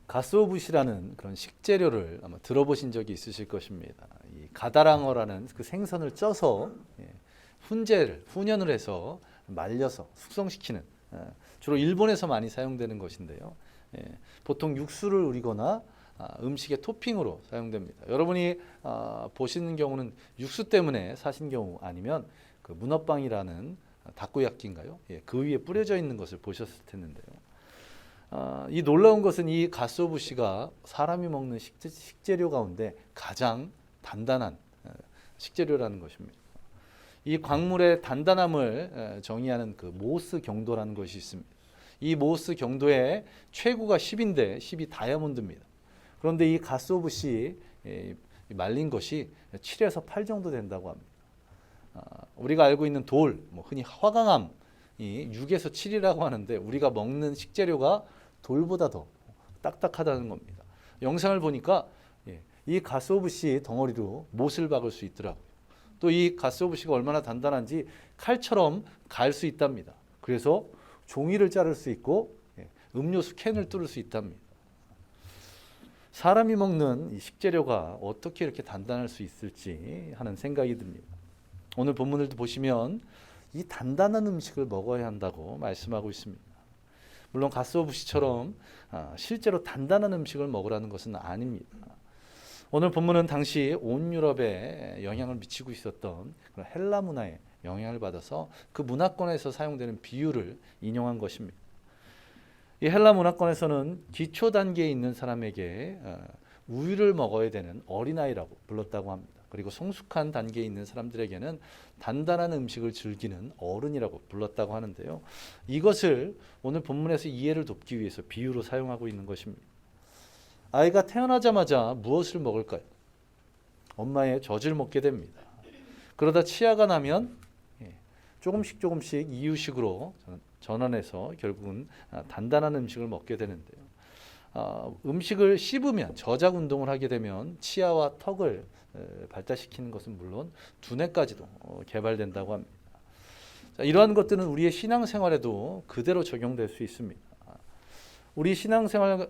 가쓰오부시라는 그런 식재료를 아마 들어보신 적이 있으실 것입니다. 이 가다랑어라는 그 생선을 쪄서 훈연을 해서 말려서 숙성시키는 주로 일본에서 많이 사용되는 것인데요. 보통 육수를 우리거나 음식의 토핑으로 사용됩니다. 여러분이 보시는 경우는 육수 때문에 사신 경우 아니면 그 문어빵이라는 다코야끼인가요? 그 위에 뿌려져 있는 것을 보셨을 텐데요. 이 놀라운 것은 이 가쓰오부시가 사람이 먹는 식재료 가운데 가장 단단한 식재료라는 것입니다. 이 광물의 단단함을 정의하는 그 모스 경도라는 것이 있습니다. 이 모스 경도의 최고가 10인데 10이 다이아몬드입니다. 그런데 이 가쓰오부시 말린 것이 7에서 8 정도 된다고 합니다. 우리가 알고 있는 돌, 흔히 화강암이 6에서 7이라고 하는데 우리가 먹는 식재료가 돌보다 더 딱딱하다는 겁니다. 영상을 보니까 이 가쓰오부시 덩어리로 못을 박을 수 있더라고요. 또 이 가쓰오부시가 얼마나 단단한지 칼처럼 갈 수 있답니다. 그래서 종이를 자를 수 있고 음료수 캔을 뚫을 수 있답니다. 사람이 먹는 이 식재료가 어떻게 이렇게 단단할 수 있을지 하는 생각이 듭니다. 오늘 본문을 보시면 이 단단한 음식을 먹어야 한다고 말씀하고 있습니다. 물론 가쓰오부시처럼 실제로 단단한 음식을 먹으라는 것은 아닙니다. 오늘 본문은 당시 온 유럽에 영향을 미치고 있었던 그런 헬라 문화에 영향을 받아서 그 문화권에서 사용되는 비유를 인용한 것입니다. 이 헬라 문화권에서는 기초 단계에 있는 사람에게 우유를 먹어야 되는 어린아이라고 불렀다고 합니다. 그리고 성숙한 단계에 있는 사람들에게는 단단한 음식을 즐기는 어른이라고 불렀다고 하는데요. 이것을 오늘 본문에서 이해를 돕기 위해서 비유로 사용하고 있는 것입니다. 아이가 태어나자마자 무엇을 먹을까요? 엄마의 젖을 먹게 됩니다. 그러다 치아가 나면 조금씩 이유식으로 전환해서 결국은 단단한 음식을 먹게 되는데요. 음식을 씹으면 저작 운동을 하게 되면 치아와 턱을 발달시키는 것은 물론 두뇌까지도 개발된다고 합니다. 이러한 것들은 우리의 신앙생활에도 그대로 적용될 수 있습니다. 우리 신앙생활의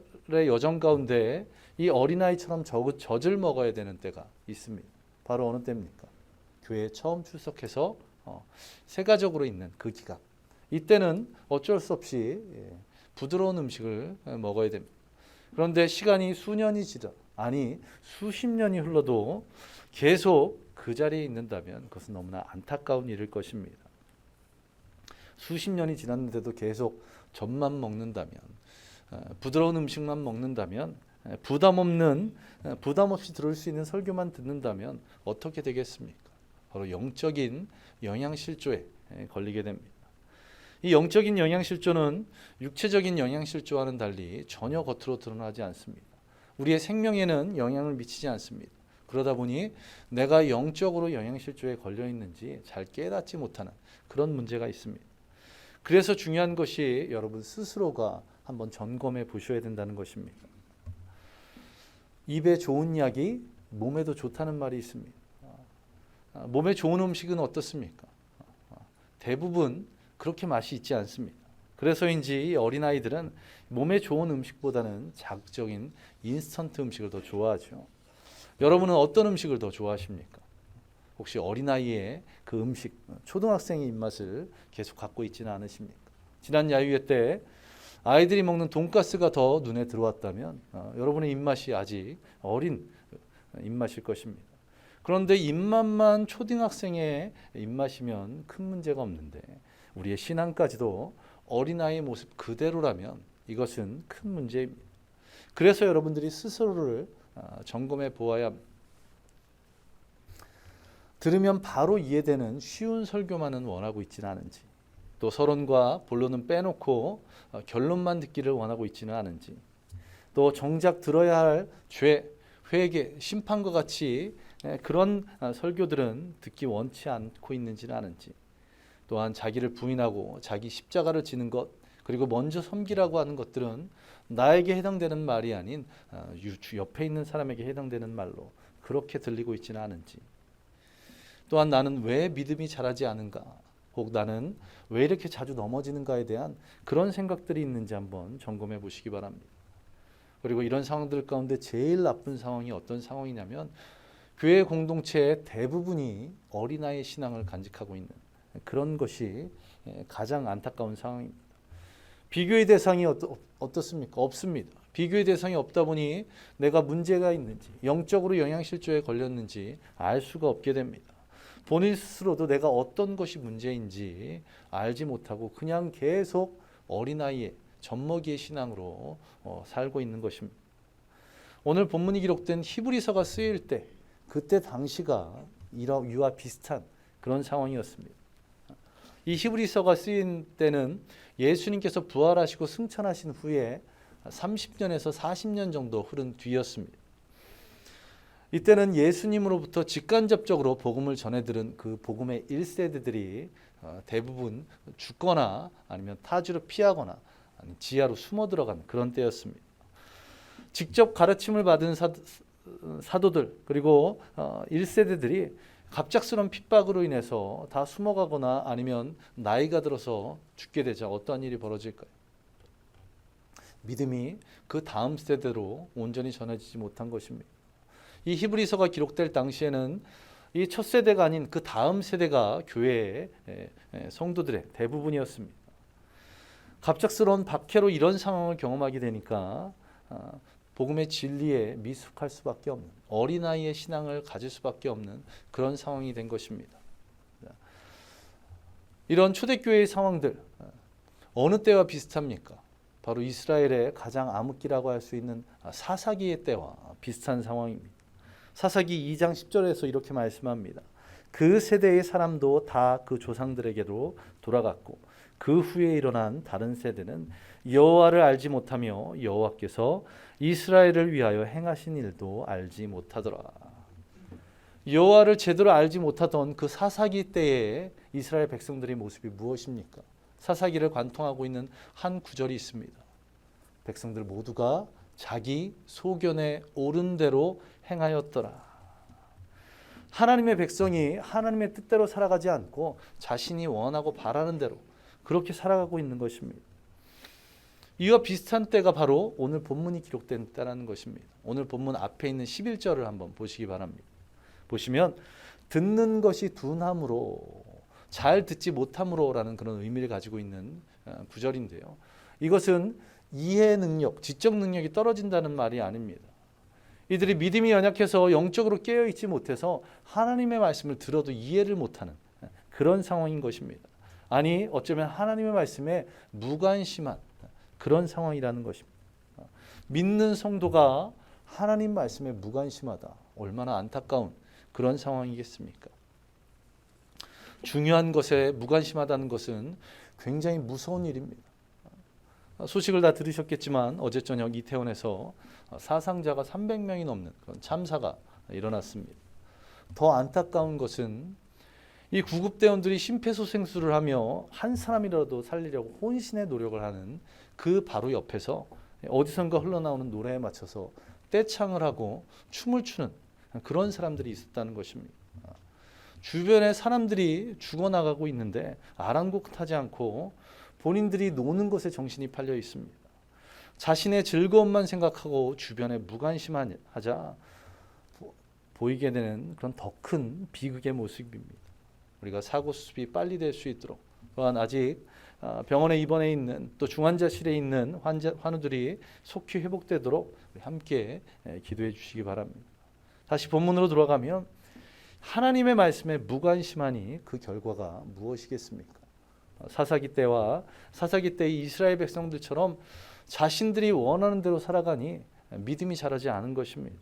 여정 가운데 이 어린아이처럼 젖을 먹어야 되는 때가 있습니다. 바로 어느 때입니까? 교회에 처음 출석해서 세가적으로 있는 그 기간. 이때는 어쩔 수 없이 부드러운 음식을 먹어야 됩니다. 그런데 시간이 수년이 수십 년이 흘러도 계속 그 자리에 있는다면 그것은 너무나 안타까운 일일 것입니다. 수십 년이 지났는데도 계속 젖만 먹는다면, 부드러운 음식만 먹는다면, 부담 없이 들을 수 있는 설교만 듣는다면 어떻게 되겠습니까? 바로 영적인 영양실조에 걸리게 됩니다. 이 영적인 영양실조는 육체적인 영양실조와는 달리 전혀 겉으로 드러나지 않습니다. 우리의 생명에는 영향을 미치지 않습니다. 그러다 보니 내가 영적으로 영양실조에 걸려 있는지 잘 깨닫지 못하는 그런 문제가 있습니다. 그래서 중요한 것이 여러분 스스로가 한번 점검해 보셔야 된다는 것입니다. 입에 좋은 약이 몸에도 좋다는 말이 있습니다. 몸에 좋은 음식은 어떻습니까? 대부분 그렇게 맛이 있지 않습니다. 그래서인지 어린아이들은 몸에 좋은 음식보다는 자극적인 인스턴트 음식을 더 좋아하죠. 여러분은 어떤 음식을 더 좋아하십니까? 혹시 어린아이의 그 음식, 초등학생의 입맛을 계속 갖고 있지는 않으십니까? 지난 야유회 때 아이들이 먹는 돈가스가 더 눈에 들어왔다면 여러분의 입맛이 아직 어린 입맛일 것입니다. 그런데 입맛만 초등학생의 입맛이면 큰 문제가 없는데 우리의 신앙까지도 어린아이의 모습 그대로라면 이것은 큰 문제입니다. 그래서 여러분들이 스스로를 점검해 보아야 합니다. 들으면 바로 이해되는 쉬운 설교만은 원하고 있지는 않은지, 또 서론과 본론은 빼놓고 결론만 듣기를 원하고 있지는 않은지, 또 정작 들어야 할 죄, 회개, 심판과 같이 그런 설교들은 듣기 원치 않고 있는지는 않은지, 또한 자기를 부인하고 자기 십자가를 지는 것, 그리고 먼저 섬기라고 하는 것들은 나에게 해당되는 말이 아닌 옆에 있는 사람에게 해당되는 말로 그렇게 들리고 있지는 않은지, 또한 나는 왜 믿음이 자라지 않은가, 혹 나는 왜 이렇게 자주 넘어지는가에 대한 그런 생각들이 있는지 한번 점검해 보시기 바랍니다. 그리고 이런 상황들 가운데 제일 나쁜 상황이 어떤 상황이냐면 교회 공동체의 대부분이 어린아이의 신앙을 간직하고 있는 그런 것이 가장 안타까운 상황입니다. 비교의 대상이 어떻습니까? 없습니다. 비교의 대상이 없다 보니 내가 문제가 있는지, 영적으로 영양실조에 걸렸는지 알 수가 없게 됩니다. 본인 스스로도 내가 어떤 것이 문제인지 알지 못하고 그냥 계속 어린아이의 젖먹이의 신앙으로 살고 있는 것입니다. 오늘 본문이 기록된 히브리서가 쓰일 때 그때 당시가 이와 비슷한 그런 상황이었습니다. 이 히브리서가 쓰인 때는 예수님께서 부활하시고 승천하신 후에 30년에서 40년 정도 흐른 뒤였습니다. 이때는 예수님으로부터 직간접적으로 복음을 전해들은 그 복음의 1세대들이 대부분 죽거나 아니면 타지로 피하거나 아니면 지하로 숨어 들어간 그런 때였습니다. 직접 가르침을 받은 사도들 그리고 1세대들이 갑작스러운 핍박으로 인해서 다 숨어가거나 아니면 나이가 들어서 죽게 되자 어떠한 일이 벌어질까요? 믿음이 그 다음 세대로 온전히 전해지지 못한 것입니다. 이 히브리서가 기록될 당시에는 이 첫 세대가 아닌 그 다음 세대가 교회의 성도들의 대부분이었습니다. 갑작스러운 박해로 이런 상황을 경험하게 되니까 복음의 진리에 미숙할 수밖에 없는 어린아이의 신앙을 가질 수밖에 없는 그런 상황이 된 것입니다. 이런 초대교회의 상황들 어느 때와 비슷합니까? 바로 이스라엘의 가장 암흑기라고 할 수 있는 사사기의 때와 비슷한 상황입니다. 사사기 2장 10절에서 이렇게 말씀합니다. 그 세대의 사람도 다 그 조상들에게로 돌아갔고 그 후에 일어난 다른 세대는 여호와를 알지 못하며 여호와께서 이스라엘을 위하여 행하신 일도 알지 못하더라. 여호와를 제대로 알지 못하던 그 사사기 때의 이스라엘 백성들의 모습이 무엇입니까? 사사기를 관통하고 있는 한 구절이 있습니다. 백성들 모두가 자기 소견에 옳은 대로 행하였더라. 하나님의 백성이 하나님의 뜻대로 살아가지 않고 자신이 원하고 바라는 대로 그렇게 살아가고 있는 것입니다. 이와 비슷한 때가 바로 오늘 본문이 기록된 때라는 것입니다. 오늘 본문 앞에 있는 11절을 한번 보시기 바랍니다. 보시면 듣는 것이 둔함으로 잘 듣지 못함으로라는 그런 의미를 가지고 있는 구절인데요. 이것은 이해 능력, 지적 능력이 떨어진다는 말이 아닙니다. 이들이 믿음이 연약해서 영적으로 깨어있지 못해서 하나님의 말씀을 들어도 이해를 못하는 그런 상황인 것입니다. 아니 어쩌면 하나님의 말씀에 무관심한 그런 상황이라는 것입니다. 믿는 성도가 하나님 말씀에 무관심하다. 얼마나 안타까운 그런 상황이겠습니까? 중요한 것에 무관심하다는 것은 굉장히 무서운 일입니다. 소식을 다 들으셨겠지만 어제 저녁 이태원에서 사상자가 300명이 넘는 그런 참사가 일어났습니다. 더 안타까운 것은 이 구급대원들이 심폐소생술을 하며 한 사람이라도 살리려고 혼신의 노력을 하는 그 바로 옆에서 어디선가 흘러나오는 노래에 맞춰서 떼창을 하고 춤을 추는 그런 사람들이 있었다는 것입니다. 주변에 사람들이 죽어나가고 있는데 아랑곳하지 않고 본인들이 노는 것에 정신이 팔려 있습니다. 자신의 즐거움만 생각하고 주변에 무관심하자 보이게 되는 그런 더 큰 비극의 모습입니다. 우리가 사고 수습이 빨리 될 수 있도록 또한 아직 병원에 입원해 있는 또 중환자실에 있는 환우들이 속히 회복되도록 함께 기도해 주시기 바랍니다. 다시 본문으로 돌아가면 하나님의 말씀에 무관심하니 그 결과가 무엇이겠습니까? 사사기 때의 이스라엘 백성들처럼 자신들이 원하는 대로 살아가니 믿음이 자라지 않은 것입니다.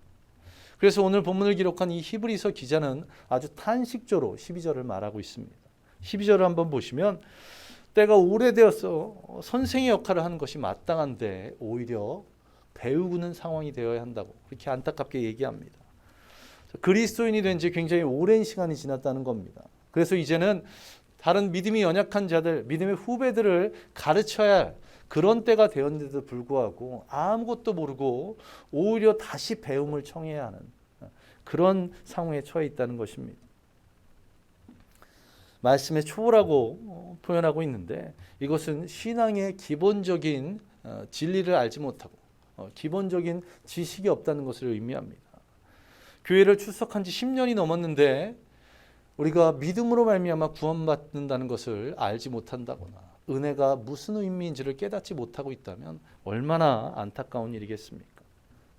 그래서 오늘 본문을 기록한 이 히브리서 기자는 아주 탄식조로 12절을 말하고 있습니다. 12절을 한번 보시면 때가 오래되어서 선생의 역할을 하는 것이 마땅한데 오히려 배우는 상황이 되어야 한다고 그렇게 안타깝게 얘기합니다. 그리스도인이 된 지 굉장히 오랜 시간이 지났다는 겁니다. 그래서 이제는 다른 믿음이 연약한 자들, 믿음의 후배들을 가르쳐야 할 그런 때가 되었는데도 불구하고 아무것도 모르고 오히려 다시 배움을 청해야 하는 그런 상황에 처해 있다는 것입니다. 말씀의 초라고 표현하고 있는데 이것은 신앙의 기본적인 진리를 알지 못하고 기본적인 지식이 없다는 것을 의미합니다. 교회를 출석한 지 10년이 넘었는데 우리가 믿음으로 말미암아 구원받는다는 것을 알지 못한다거나 은혜가 무슨 의미인지를 깨닫지 못하고 있다면 얼마나 안타까운 일이겠습니까?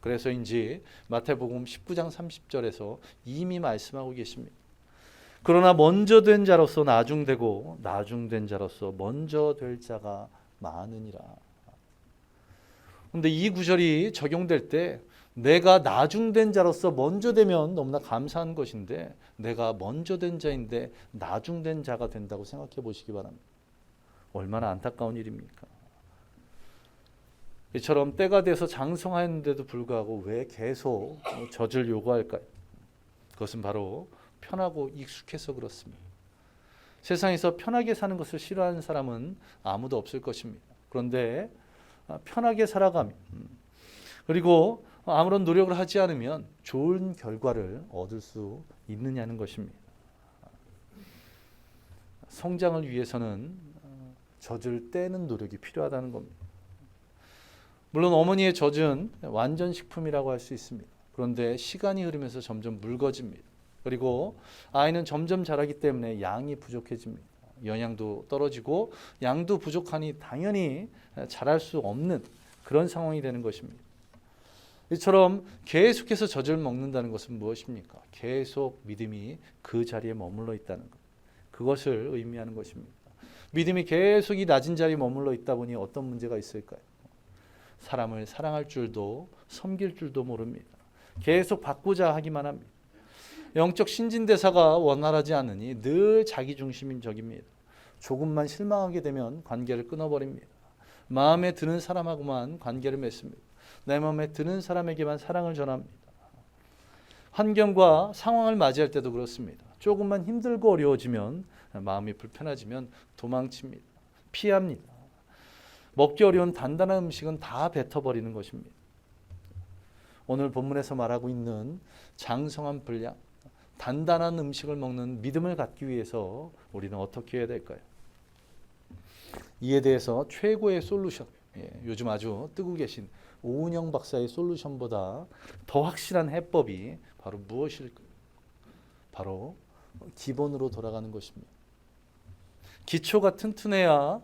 그래서인지 마태복음 19장 30절에서 이미 말씀하고 계십니다. 그러나 먼저 된 자로서 나중되고 나중된 자로서 먼저 될 자가 많으니라. 그런데 이 구절이 적용될 때 내가 나중된 자로서 먼저 되면 너무나 감사한 것인데 내가 먼저 된 자인데 나중된 자가 된다고 생각해 보시기 바랍니다. 얼마나 안타까운 일입니까? 이처럼 때가 돼서 장성하였는데도 불구하고 왜 계속 젖을 요구할까요? 그것은 바로 편하고 익숙해서 그렇습니다. 세상에서 편하게 사는 것을 싫어하는 사람은 아무도 없을 것입니다. 그런데 편하게 살아가면 그리고 아무런 노력을 하지 않으면 좋은 결과를 얻을 수 있느냐는 것입니다. 성장을 위해서는 젖을 떼는 노력이 필요하다는 겁니다. 물론 어머니의 젖은 완전 식품이라고 할 수 있습니다. 그런데 시간이 흐르면서 점점 묽어집니다. 그리고 아이는 점점 자라기 때문에 양이 부족해집니다. 영양도 떨어지고 양도 부족하니 당연히 자랄 수 없는 그런 상황이 되는 것입니다. 이처럼 계속해서 젖을 먹는다는 것은 무엇입니까? 계속 믿음이 그 자리에 머물러 있다는 것. 그것을 의미하는 것입니다. 믿음이 계속 이 낮은 자리에 머물러 있다 보니 어떤 문제가 있을까요? 사람을 사랑할 줄도 섬길 줄도 모릅니다. 계속 받고자 하기만 합니다. 영적 신진대사가 원활하지 않으니 늘 자기중심인 적입니다. 조금만 실망하게 되면 관계를 끊어버립니다. 마음에 드는 사람하고만 관계를 맺습니다. 내 마음에 드는 사람에게만 사랑을 전합니다. 환경과 상황을 맞이할 때도 그렇습니다. 조금만 힘들고 어려워지면 마음이 불편해지면 도망칩니다. 피합니다. 먹기 어려운 단단한 음식은 다 뱉어버리는 것입니다. 오늘 본문에서 말하고 있는 장성한 분량, 단단한 음식을 먹는 믿음을 갖기 위해서 우리는 어떻게 해야 될까요? 이에 대해서 최고의 솔루션, 요즘 아주 뜨고 계신 오은영 박사의 솔루션보다 더 확실한 해법이 바로 무엇일까요? 바로 기본으로 돌아가는 것입니다. 기초가 튼튼해야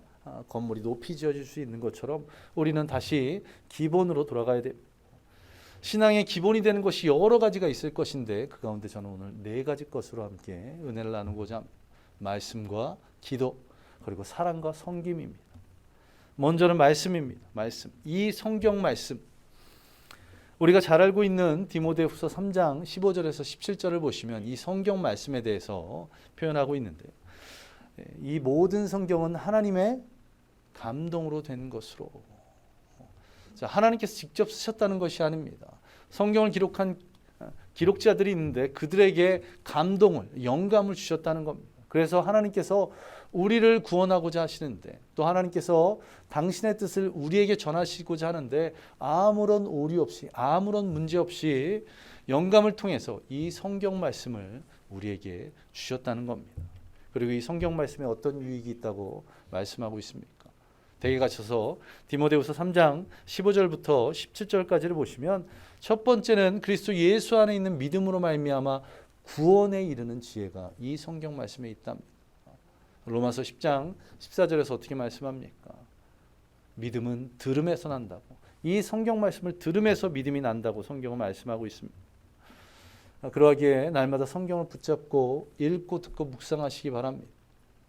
건물이 높이 지어질 수 있는 것처럼 우리는 다시 기본으로 돌아가야 됩니다. 신앙의 기본이 되는 것이 여러 가지가 있을 것인데 그 가운데 저는 오늘 4가지 것으로 함께 은혜를 나누고자 합니다. 말씀과 기도 그리고 사랑과 섬김입니다. 먼저는 말씀입니다. 말씀. 이 성경 말씀. 우리가 잘 알고 있는 디모데후서 3장 15절에서 17절을 보시면 이 성경 말씀에 대해서 표현하고 있는데요. 이 모든 성경은 하나님의 감동으로 된 것으로. 자, 하나님께서 직접 쓰셨다는 것이 아닙니다. 성경을 기록한 기록자들이 있는데 그들에게 감동을, 영감을 주셨다는 겁니다. 그래서 하나님께서 우리를 구원하고자 하시는데 또 하나님께서 당신의 뜻을 우리에게 전하시고자 하는데 아무런 오류 없이 아무런 문제 없이 영감을 통해서 이 성경 말씀을 우리에게 주셨다는 겁니다. 그리고 이 성경 말씀에 어떤 유익이 있다고 말씀하고 있습니까? 대개 가셔서 디모데후서 3장 15절부터 17절까지를 보시면 첫 번째는 그리스도 예수 안에 있는 믿음으로 말미암아 구원에 이르는 지혜가 이 성경 말씀에 있답니다. 로마서 10장 14절에서 어떻게 말씀합니까? 믿음은 들음에서 난다고. 이 성경 말씀을 들음에서 믿음이 난다고 성경은 말씀하고 있습니다. 그러하기에 날마다 성경을 붙잡고 읽고 듣고 묵상하시기 바랍니다.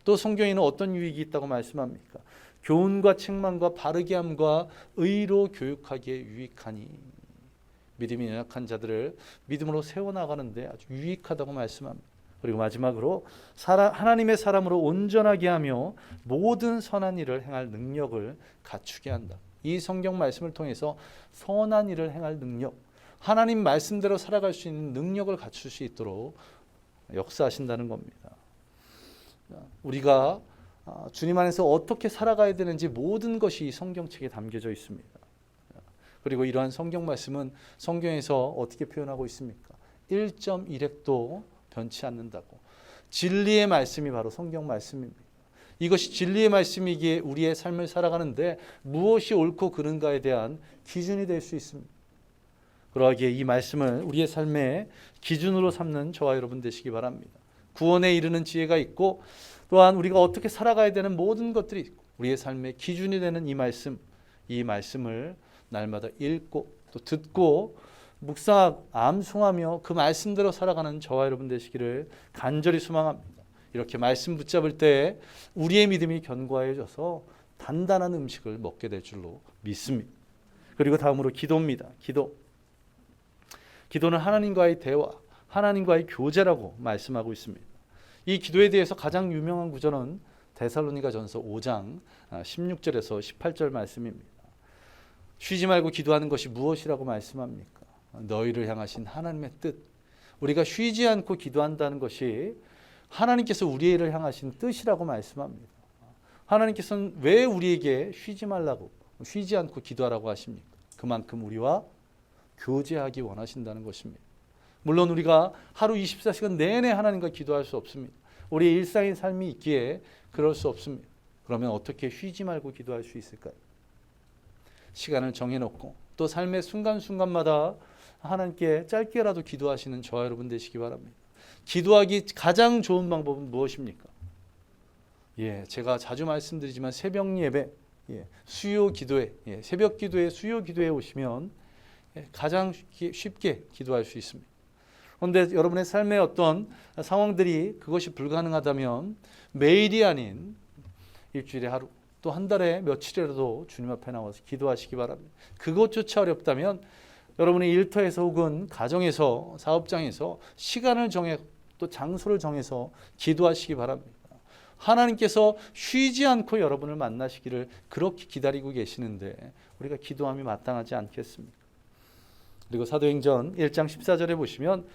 또 성경에는 어떤 유익이 있다고 말씀합니까? 교훈과 책망과 바르게 함과 의로 교육하기에 유익하니. 믿음이 연약한 자들을 믿음으로 세워나가는데 아주 유익하다고 말씀합니다. 그리고 마지막으로 하나님의 사람으로 온전하게 하며 모든 선한 일을 행할 능력을 갖추게 한다. 이 성경 말씀을 통해서 선한 일을 행할 능력, 하나님 말씀대로 살아갈 수 있는 능력을 갖출 수 있도록 역사하신다는 겁니다. 우리가 주님 안에서 어떻게 살아가야 되는지 모든 것이 이 성경책에 담겨져 있습니다. 그리고 이러한 성경 말씀은 성경에서 어떻게 표현하고 있습니까? 1.1획도 변치 않는다고. 진리의 말씀이 바로 성경 말씀입니다. 이것이 진리의 말씀이기에 우리의 삶을 살아가는데 무엇이 옳고 그른가에 대한 기준이 될 수 있습니다. 그러하기에 이 말씀을 우리의 삶의 기준으로 삼는 저와 여러분 되시기 바랍니다. 구원에 이르는 지혜가 있고 또한 우리가 어떻게 살아가야 되는 모든 것들이 있고 우리의 삶의 기준이 되는 이 말씀을 날마다 읽고 또 듣고 묵상하고 암송하며 그 말씀대로 살아가는 저와 여러분 되시기를 간절히 소망합니다. 이렇게 말씀 붙잡을 때 우리의 믿음이 견고해져서 단단한 음식을 먹게 될 줄로 믿습니다. 그리고 다음으로 기도입니다. 기도는 하나님과의 대화, 하나님과의 교제라고 말씀하고 있습니다. 이 기도에 대해서 가장 유명한 구절은 데살로니가전서 5장 16절에서 18절 말씀입니다. 쉬지 말고 기도하는 것이 무엇이라고 말씀합니까? 너희를 향하신 하나님의 뜻. 우리가 쉬지 않고 기도한다는 것이 하나님께서 우리를 향하신 뜻이라고 말씀합니다. 하나님께서는 왜 우리에게 쉬지 말라고, 쉬지 않고 기도하라고 하십니까? 그만큼 우리와 교제하기 원하신다는 것입니다. 물론 우리가 하루 24시간 내내 하나님과 기도할 수 없습니다. 우리의 일상의 삶이 있기에 그럴 수 없습니다. 그러면 어떻게 쉬지 말고 기도할 수 있을까요? 시간을 정해놓고 또 삶의 순간순간마다 하나님께 짧게라도 기도하시는 저와 여러분 되시기 바랍니다. 기도하기 가장 좋은 방법은 무엇입니까? 제가 자주 말씀드리지만 새벽 예배, 수요 기도회, 새벽 기도회, 수요 기도회에 오시면 가장 쉽게 기도할 수 있습니다. 그런데 여러분의 삶의 어떤 상황들이 그것이 불가능하다면 매일이 아닌 일주일에 하루 또 한 달에 며칠이라도 주님 앞에 나와서 기도하시기 바랍니다. 그것조차 어렵다면 여러분의 일터에서 혹은 가정에서 사업장에서 시간을 정해 또 장소를 정해서 기도하시기 바랍니다. 하나님께서 쉬지 않고 여러분을 만나시기를 그렇게 기다리고 계시는데 우리가 기도함이 마땅하지 않겠습니까? 그리고 사도행전 1장 14절에 보시면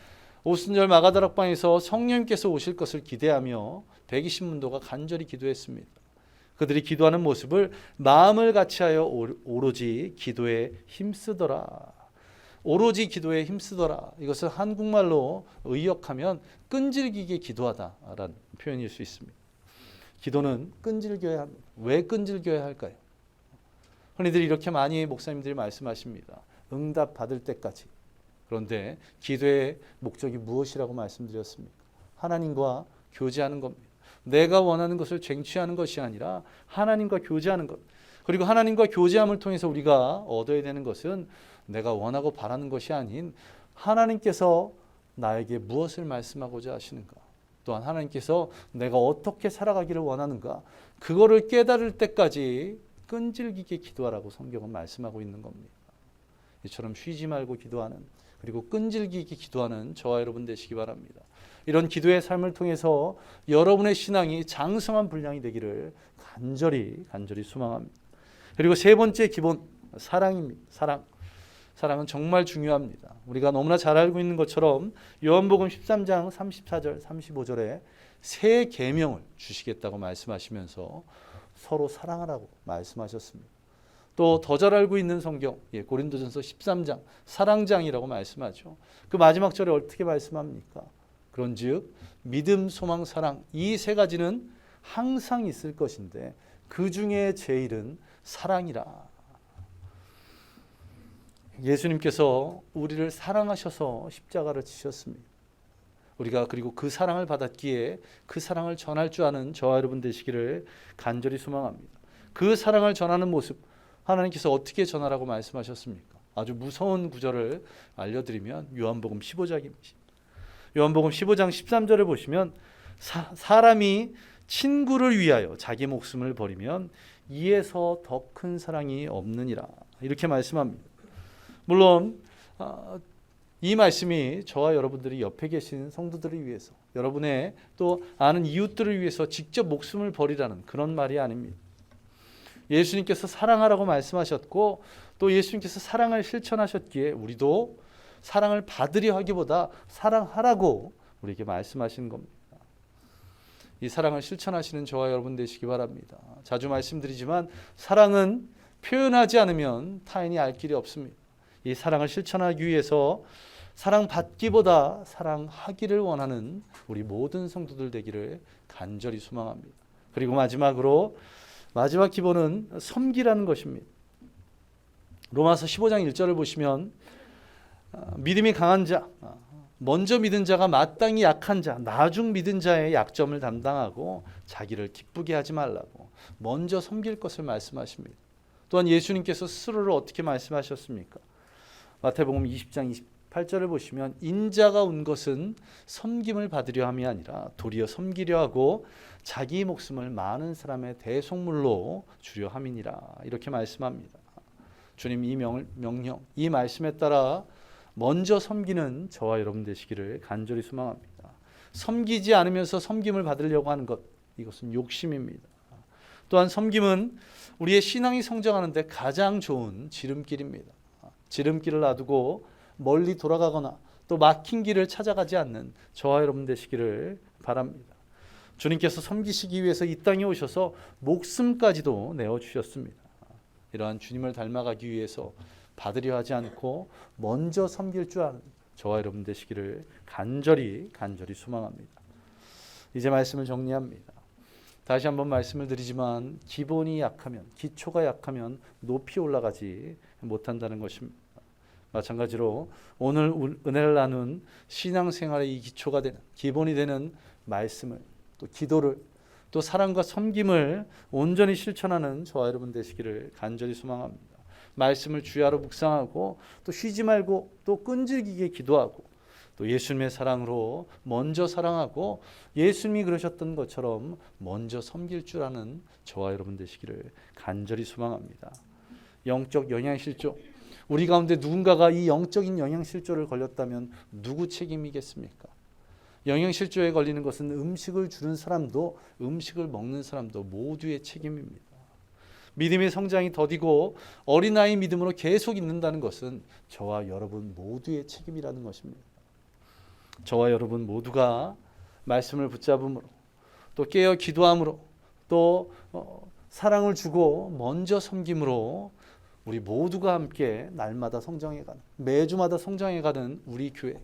오순절 마가다락방에서 성령님께서 오실 것을 기대하며 120문도가 간절히 기도했습니다. 그들이 기도하는 모습을 마음을 같이하여 오로지 기도에 힘쓰더라. 오로지 기도에 힘쓰더라. 이것을 한국말로 의역하면 끈질기게 기도하다라는 표현일 수 있습니다. 기도는 끈질겨야 합니다. 왜 끈질겨야 할까요? 흔히들 이렇게 많이 목사님들이 말씀하십니다. 응답 받을 때까지. 그런데 기도의 목적이 무엇이라고 말씀드렸습니까? 하나님과 교제하는 겁니다. 내가 원하는 것을 쟁취하는 것이 아니라 하나님과 교제하는 것. 그리고 하나님과 교제함을 통해서 우리가 얻어야 되는 것은 내가 원하고 바라는 것이 아닌 하나님께서 나에게 무엇을 말씀하고자 하시는가. 또한 하나님께서 내가 어떻게 살아가기를 원하는가. 그거를 깨달을 때까지 끈질기게 기도하라고 성경은 말씀하고 있는 겁니다. 이처럼 쉬지 말고 기도하는 그리고 끈질기게 기도하는 저와 여러분 되시기 바랍니다. 이런 기도의 삶을 통해서 여러분의 신앙이 장성한 분량이 되기를 간절히 소망합니다. 그리고 세 번째 기본 사랑입니다. 사랑은 정말 중요합니다. 우리가 너무나 잘 알고 있는 것처럼 요한복음 13장 34절 35절에 새 계명을 주시겠다고 말씀하시면서 서로 사랑하라고 말씀하셨습니다. 또 더 잘 알고 있는 성경 고린도전서 13장 사랑장이라고 말씀하죠. 그 마지막 절에 어떻게 말씀합니까? 그런즉 믿음, 소망, 사랑 이 세 가지는 항상 있을 것인데 그 중에 제일은 사랑이라. 예수님께서 우리를 사랑하셔서 십자가를 지셨습니다. 우리가 그리고 그 사랑을 받았기에 그 사랑을 전할 줄 아는 저와 여러분 되시기를 간절히 소망합니다. 그 사랑을 전하는 모습 하나님께서 어떻게 전하라고 말씀하셨습니까? 아주 무서운 구절을 알려드리면 요한복음 15장입니다. 요한복음 15장 13절을 보시면 사람이 친구를 위하여 자기 목숨을 버리면 이에서 더 큰 사랑이 없느니라. 이렇게 말씀합니다. 물론 이 말씀이 저와 여러분들이 옆에 계신 성도들을 위해서 여러분의 또 아는 이웃들을 위해서 직접 목숨을 버리라는 그런 말이 아닙니다. 예수님께서 사랑하라고 말씀하셨고 또 예수님께서 사랑을 실천하셨기에 우리도 사랑을 받으려 하기보다 사랑하라고 우리에게 말씀하시는 겁니다. 이 사랑을 실천하시는 저와 여러분 되시기 바랍니다. 자주 말씀드리지만 사랑은 표현하지 않으면 타인이 알 길이 없습니다. 이 사랑을 실천하기 위해서 사랑받기보다 사랑하기를 원하는 우리 모든 성도들 되기를 간절히 소망합니다. 그리고 마지막 기본은 섬기라는 것입니다. 로마서 15장 1절을 보시면 믿음이 강한 자, 먼저 믿은 자가 마땅히 약한 자, 나중 믿은 자의 약점을 담당하고 자기를 기쁘게 하지 말라고 먼저 섬길 것을 말씀하십니다. 또한 예수님께서 스스로를 어떻게 말씀하셨습니까? 마태복음 20장 28절을 보시면 인자가 온 것은 섬김을 받으려 함이 아니라 도리어 섬기려 하고 자기 목숨을 많은 사람의 대속물로 주려 함이니라 이렇게 말씀합니다. 주님 이 명령, 이 말씀에 따라 먼저 섬기는 저와 여러분 되시기를 간절히 소망합니다. 섬기지 않으면서 섬김을 받으려고 하는 것, 이것은 욕심입니다. 또한 섬김은 우리의 신앙이 성장하는 데 가장 좋은 지름길입니다. 지름길을 놔두고 멀리 돌아가거나 또 막힌 길을 찾아가지 않는 저와 여러분 되시기를 바랍니다. 주님께서 섬기시기 위해서 이 땅에 오셔서 목숨까지도 내어주셨습니다. 이러한 주님을 닮아가기 위해서 받으려 하지 않고 먼저 섬길 줄 아는 저와 여러분 되시기를 간절히 소망합니다. 이제 말씀을 정리합니다. 다시 한번 말씀을 드리지만 기본이 약하면, 기초가 약하면 높이 올라가지 못한다는 것입니다. 마찬가지로 오늘 은혜를 나눈 신앙생활의 이 기초가 되는, 기본이 되는 말씀을, 또 기도를, 또 사랑과 섬김을 온전히 실천하는 저와 여러분 되시기를 간절히 소망합니다. 말씀을 주야로 묵상하고 또 쉬지 말고 또 끈질기게 기도하고 또 예수님의 사랑으로 먼저 사랑하고 예수님이 그러셨던 것처럼 먼저 섬길 줄 아는 저와 여러분 되시기를 간절히 소망합니다. 영적 영양실조, 우리 가운데 누군가가 이 영적인 영양실조를 걸렸다면 누구 책임이겠습니까? 영양실조에 걸리는 것은 음식을 주는 사람도 음식을 먹는 사람도 모두의 책임입니다. 믿음의 성장이 더디고 어린아이 믿음으로 계속 있는다는 것은 저와 여러분 모두의 책임이라는 것입니다. 저와 여러분 모두가 말씀을 붙잡음으로 또 깨어 기도함으로 또 사랑을 주고 먼저 섬김으로 우리 모두가 함께 날마다 성장해가는, 매주마다 성장해가는 우리 교회,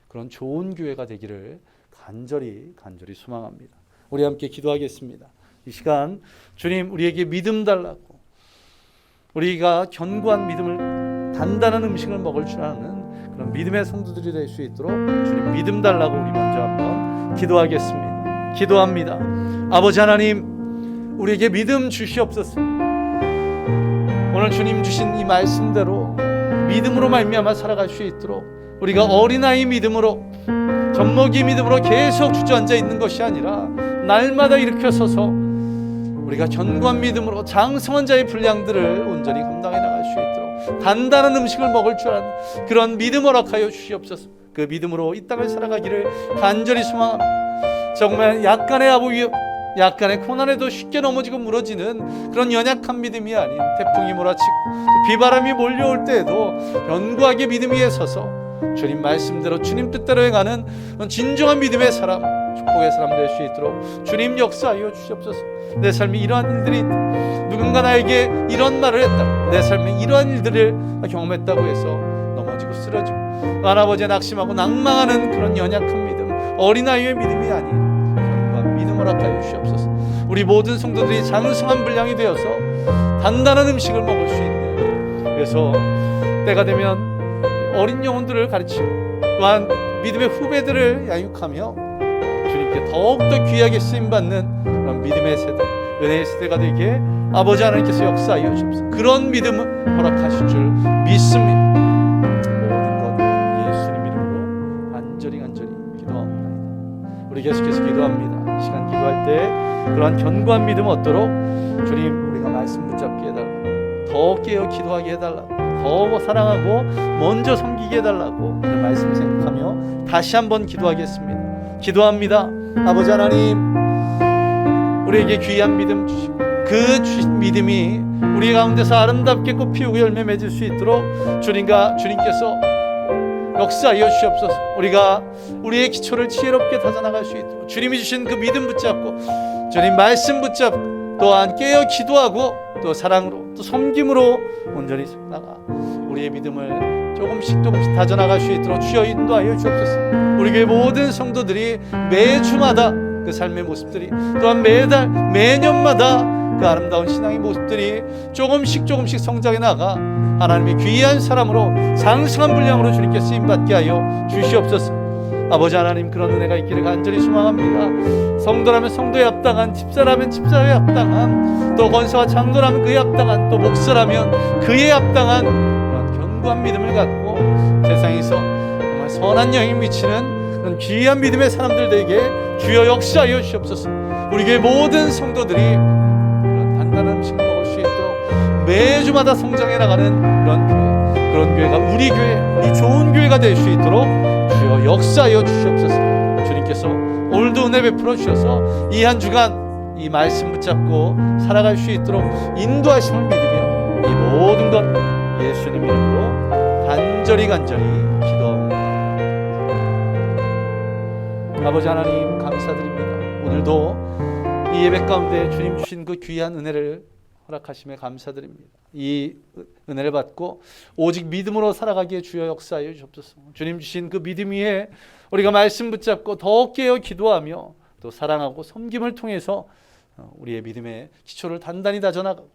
그런 좋은 교회가 되기를 간절히 소망합니다. 우리 함께 기도하겠습니다. 이 시간 주님 우리에게 믿음 달라고, 우리가 견고한 믿음을, 단단한 음식을 먹을 줄 아는 그런 믿음의 성도들이 될 수 있도록 주님 믿음 달라고 우리 먼저 한번 기도하겠습니다. 기도합니다. 아버지 하나님, 우리에게 믿음 주시옵소서. 오늘 주님 주신 이 말씀대로 믿음으로 말미암아 살아갈 수 있도록 우리가 어린아이 믿음으로, 젖먹이 믿음으로 계속 주저앉아 있는 것이 아니라 날마다 일으켜 서서 우리가 견고한 믿음으로 장성한 자의 분량들을 온전히 감당해 나갈 수 있도록 단단한 음식을 먹을 줄 아는 그런 믿음 허락하여 주시옵소서. 그 믿음으로 이 땅을 살아가기를 간절히 소망합니다. 정말 약간의 아부위협, 약간의 고난에도 쉽게 넘어지고 무너지는 그런 연약한 믿음이 아닌 태풍이 몰아치고 비바람이 몰려올 때에도 견고하게 믿음 위에 서서 주님 말씀대로 주님 뜻대로 행하는 진정한 믿음의 사람, 축복의 사람 될 수 있도록 주님 역사하여 주시옵소서. 내 삶에 이러한 일들이 있다, 누군가 나에게 이런 말을 했다, 내 삶에 이러한 일들을 경험했다고 해서 넘어지고 쓰러지고 아버지의 낙심하고 낭망하는 그런 연약한 믿음, 어린아이의 믿음이 아닌 견고한 믿음 허락하여 주시옵소서. 우리 모든 성도들이 장성한 분량이 되어서 단단한 음식을 먹을 수 있는, 그래서 때가 되면 어린 영혼들을 가르치고 또한 믿음의 후배들을 양육하며 주님께 더욱더 귀하게 쓰임받는 그런 믿음의 세대, 은혜의 세대가 되기에 아버지 하나님께서 역사하여 주옵소서. 그런 믿음을 허락하실 줄 믿습니다. 모든 것 예수님 이름으로 간절히 기도합니다. 우리 계속해서 기도합니다. 이 시간 기도할 때 그러한 견고한 믿음 얻도록 주님 우리가 말씀 붙잡게 해달라고, 더 깨어 기도하게 해달라고, 더 사랑하고 먼저 섬기게 해달라고 그 말씀 생각하며 다시 한번 기도하겠습니다. 기도합니다. 아버지 하나님, 우리에게 귀한 믿음 주시고 그 주신 믿음이 우리 가운데서 아름답게 꽃 피우고 열매 맺을 수 있도록 주님께서 역사하여 주시옵소서. 우리가 우리의 기초를 지혜롭게 다져나갈 수 있도록 주님이 주신 그 믿음 붙잡고 주님 말씀 붙잡고 또한 깨어 기도하고 또 사랑으로 또 섬김으로 온전히 나가 우리의 믿음을 조금씩 다져나갈 수 있도록 주여 인도하여 주옵소서. 우리 교회 모든 성도들이 매주마다 그 삶의 모습들이, 또한 매달 매년마다 그 아름다운 신앙의 모습들이 조금씩 성장해 나가 하나님의 귀한 사람으로 장성한 분량으로 주님께 쓰임받게 하여 주시옵소서. 아버지 하나님, 그런 은혜가 있기를 간절히 소망합니다. 성도라면 성도에 합당한, 집사라면 집사에 합당한, 또 권사와 장로라면 그에 합당한, 또 목사라면 그에 합당한 그런 견고한 믿음을 갖고 세상에서 정말 선한 영향이 미치는 그런 귀한 믿음의 사람들 되게 주여 역사하여 주시옵소서. 우리 교회 모든 성도들이 그런 단단한 음식을 먹을 수 있도록 매주마다 성장해 나가는 그런 교회가 우리 교회, 이 좋은 교회가 될 수 있도록 주여 역사하여 주시옵소서. 주님께서 오늘도 은혜 베풀어 주셔서 이 한 주간 이 말씀 붙잡고 살아갈 수 있도록 인도하심을 믿으며 이 모든 것 예수님 이름으로 간절히 기도합니다. 아버지 하나님, 감사드립니다. 오늘도 이 예배 가운데 주님 주신 그 귀한 은혜를 허락하심에 감사드립니다. 이 은혜를 받고 오직 믿음으로 살아가기에 주여 역사하여 주옵소서. 주님 주신 그 믿음 위에 우리가 말씀 붙잡고 더 깨어 기도하며 또 사랑하고 섬김을 통해서 우리의 믿음의 기초를 단단히 다져나가고,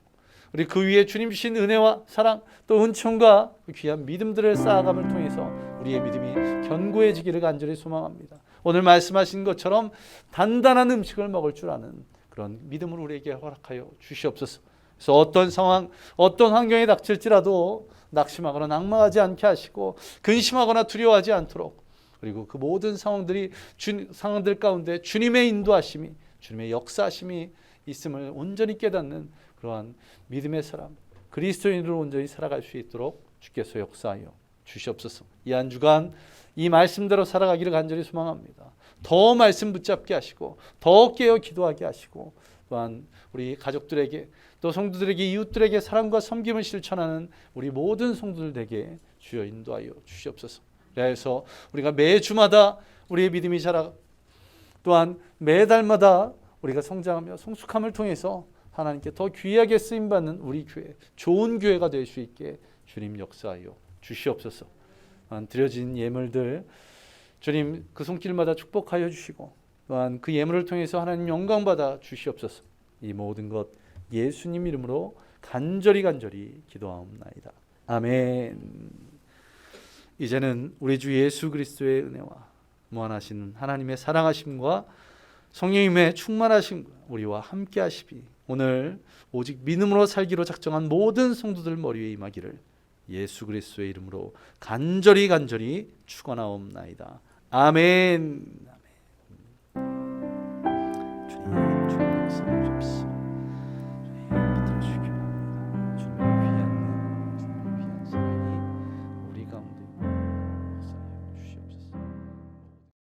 우리 그 위에 주님 주신 은혜와 사랑 또 은총과 귀한 믿음들을 쌓아감을 통해서 우리의 믿음이 견고해지기를 간절히 소망합니다. 오늘 말씀하신 것처럼 단단한 음식을 먹을 줄 아는 그런 믿음을 우리에게 허락하여 주시옵소서. 그래서 어떤 상황, 어떤 환경이 닥칠지라도 낙심하거나 낙망하지 않게 하시고 근심하거나 두려워하지 않도록, 그리고 그 모든 상황들 가운데 주님의 인도하심이, 주님의 역사하심이 있음을 온전히 깨닫는 그러한 믿음의 사람, 그리스도인으로 온전히 살아갈 수 있도록 주께서 역사하여 주시옵소서. 이 한 주간 이 말씀대로 살아가기를 간절히 소망합니다. 더 말씀 붙잡게 하시고 더 깨어 기도하게 하시고, 또한 우리 가족들에게 또 성도들에게, 이웃들에게 사랑과 섬김을 실천하는 우리 모든 성도들에게 주여 인도하여 주시옵소서. 그래서 우리가 매주마다 우리의 믿음이 자라고, 또한 매달마다 우리가 성장하며 성숙함을 통해서 하나님께 더 귀하게 쓰임받는 우리 교회, 좋은 교회가 될 수 있게 주님 역사하여 주시옵소서. 드려진 예물들 주님 그 손길마다 축복하여 주시고, 또한 그 예물을 통해서 하나님 영광받아 주시옵소서. 이 모든 것 예수님 이름으로 간절히 기도하옵나이다. 아멘. 이제는 우리 주 예수 그리스도의 은혜와 무한하신 하나님의 사랑하심과 성령님의 충만하심 우리와 함께 하시비, 오늘 오직 믿음으로 살기로 작정한 모든 성도들 머리에 임하기를 예수 그리스도의 이름으로 간절히 축원하옵나이다. 아멘.